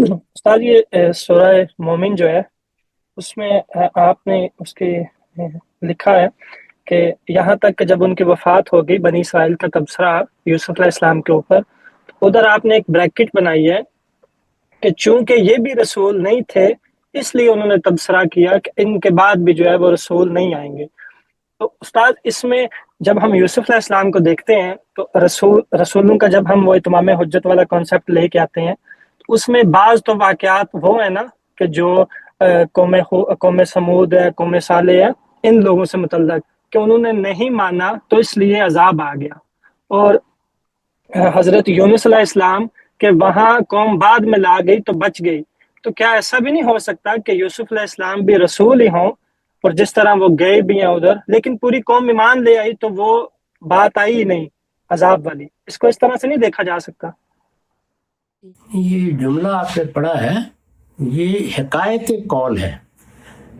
استاد یہ سورہ مومن جو ہے اس میں آپ نے اس کے لکھا ہے کہ یہاں تک کہ جب ان کی وفات ہو گئی بنی اسرائیل کا تبصرہ یوسف علیہ السلام کے اوپر، ادھر آپ نے ایک بریکٹ بنائی ہے کہ چونکہ یہ بھی رسول نہیں تھے اس لیے انہوں نے تبصرہ کیا کہ ان کے بعد بھی جو ہے وہ رسول نہیں آئیں گے۔ تو استاد اس میں جب ہم یوسف علیہ السلام کو دیکھتے ہیں تو رسولوں کا جب ہم وہ اتمام حجت والا کانسیپٹ لے کے آتے ہیں تو اس میں بعض تو واقعات وہ ہیں نا کہ جو قوم سمود ہے، قوم صالح ہے، ان لوگوں سے متعلق کہ انہوں نے نہیں مانا تو اس لیے عذاب آ گیا، اور حضرت یونس علیہ السلام کہ وہاں قوم بعد میں لا گئی تو بچ گئی۔ تو کیا ایسا بھی نہیں ہو سکتا کہ یوسف علیہ السلام بھی رسول ہی ہوں، اور جس طرح وہ گئے بھی ہیں ادھر لیکن پوری قوم ایمان لے آئی تو وہ بات آئی ہی نہیں عذاب والی؟ اس کو اس طرح سے نہیں دیکھا جا سکتا؟ یہ جملہ آپ نے پڑھا ہے، یہ حکایت قول ہے،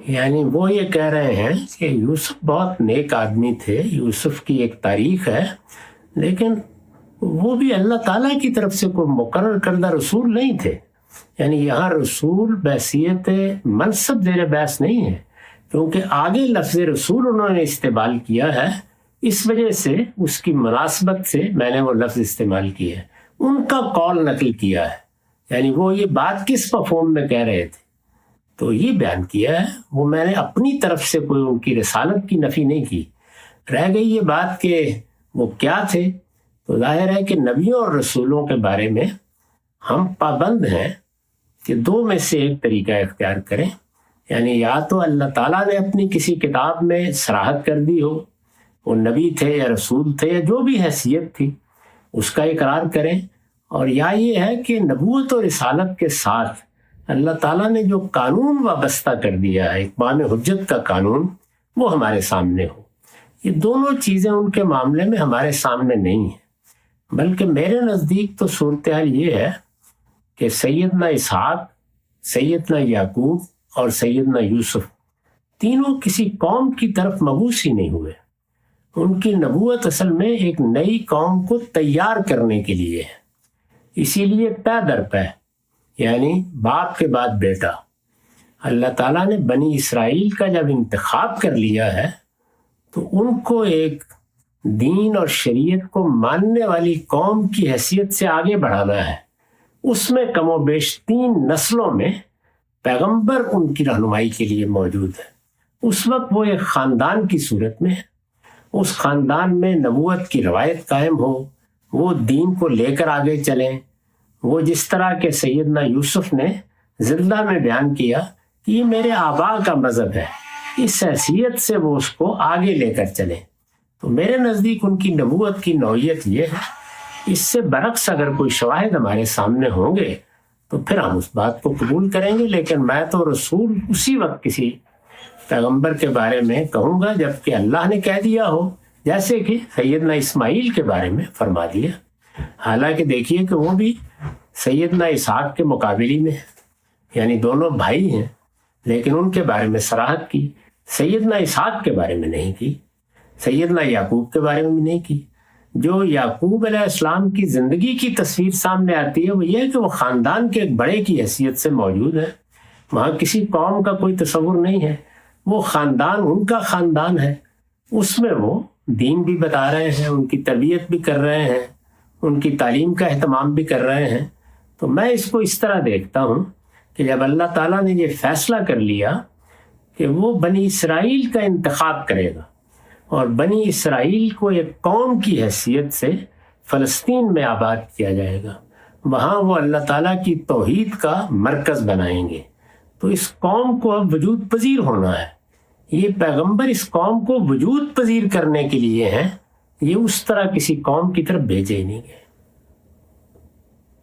یعنی وہ یہ کہہ رہے ہیں کہ یوسف بہت نیک آدمی تھے، یوسف کی ایک تاریخ ہے، لیکن وہ بھی اللہ تعالیٰ کی طرف سے کوئی مقرر کردہ رسول نہیں تھے۔ یعنی یہاں رسول بحیثیت منصب زیر بحث نہیں ہے، کیونکہ آگے لفظ رسول انہوں نے استعمال کیا ہے، اس وجہ سے اس کی مناسبت سے میں نے وہ لفظ استعمال کیا ہے، ان کا قول نقل کیا ہے، یعنی وہ یہ بات کس مفہوم میں کہہ رہے تھے تو یہ بیان کیا ہے، وہ میں نے اپنی طرف سے کوئی ان کی رسالت کی نفی نہیں کی۔ رہ گئی یہ بات کہ وہ کیا تھے، تو ظاہر ہے کہ نبیوں اور رسولوں کے بارے میں ہم پابند ہیں کہ دو میں سے ایک طریقہ اختیار کریں، یعنی یا تو اللہ تعالیٰ نے اپنی کسی کتاب میں صراحت کر دی ہو وہ نبی تھے یا رسول تھے یا جو بھی حیثیت تھی اس کا اقرار کریں، اور یا یہ ہے کہ نبوت اور رسالت کے ساتھ اللہ تعالیٰ نے جو قانون وابستہ کر دیا ہے، اتمام حجت کا قانون، وہ ہمارے سامنے ہو۔ یہ دونوں چیزیں ان کے معاملے میں ہمارے سامنے نہیں ہیں، بلکہ میرے نزدیک تو صورتحال یہ ہے کہ سیدنا اسحاق، سیدنا یعقوب اور سیدنا یوسف تینوں کسی قوم کی طرف مبعوث ہی نہیں ہوئے۔ ان کی نبوت اصل میں ایک نئی قوم کو تیار کرنے کے لیے ہے، اسی لیے پے در پے، یعنی باپ کے بعد بیٹا، اللہ تعالیٰ نے بنی اسرائیل کا جب انتخاب کر لیا ہے تو ان کو ایک دین اور شریعت کو ماننے والی قوم کی حیثیت سے آگے بڑھانا ہے۔ اس میں کم و بیش 3 نسلوں میں پیغمبر ان کی رہنمائی کے لیے موجود ہے۔ اس وقت وہ ایک خاندان کی صورت میں ہے، اس خاندان میں نبوت کی روایت قائم ہو، وہ دین کو لے کر آگے چلیں، وہ جس طرح کے سیدنا یوسف نے زندہ میں بیان کیا کہ یہ میرے آبا کا مذہب ہے، اس حیثیت سے وہ اس کو آگے لے کر چلیں۔ تو میرے نزدیک ان کی نبوت کی نوعیت یہ ہے۔ اس سے برعکس اگر کوئی شواہد ہمارے سامنے ہوں گے تو پھر ہم اس بات کو قبول کریں گے، لیکن میں تو رسول اسی وقت کسی پیغمبر کے بارے میں کہوں گا جب کہ اللہ نے کہہ دیا ہو، جیسے کہ سیدنا اسماعیل کے بارے میں فرما دیا۔ حالانکہ دیکھیے کہ وہ بھی سیدنا اسحاق کے مقابلی میں ہے، یعنی دونوں بھائی ہیں، لیکن ان کے بارے میں صراحت کی، سیدنا اسحاق کے بارے میں نہیں کی، سیدنا یعقوب کے بارے میں بھی نہیں کی۔ جو یعقوب علیہ السلام کی زندگی کی تصویر سامنے آتی ہے وہ یہ ہے کہ وہ خاندان کے ایک بڑے کی حیثیت سے موجود ہے، وہاں کسی قوم کا کوئی تصور نہیں ہے، وہ خاندان ان کا خاندان ہے، اس میں وہ دین بھی بتا رہے ہیں، ان کی تربیت بھی کر رہے ہیں، ان کی تعلیم کا اہتمام بھی کر رہے ہیں۔ تو میں اس کو اس طرح دیکھتا ہوں کہ جب اللہ تعالیٰ نے یہ فیصلہ کر لیا کہ وہ بنی اسرائیل کا انتخاب کرے گا اور بنی اسرائیل کو ایک قوم کی حیثیت سے فلسطین میں آباد کیا جائے گا، وہاں وہ اللہ تعالیٰ کی توحید کا مرکز بنائیں گے، تو اس قوم کو اب وجود پذیر ہونا ہے۔ یہ پیغمبر اس قوم کو وجود پذیر کرنے کے لیے ہیں، یہ اس طرح کسی قوم کی طرف بھیجے ہی نہیں گئے۔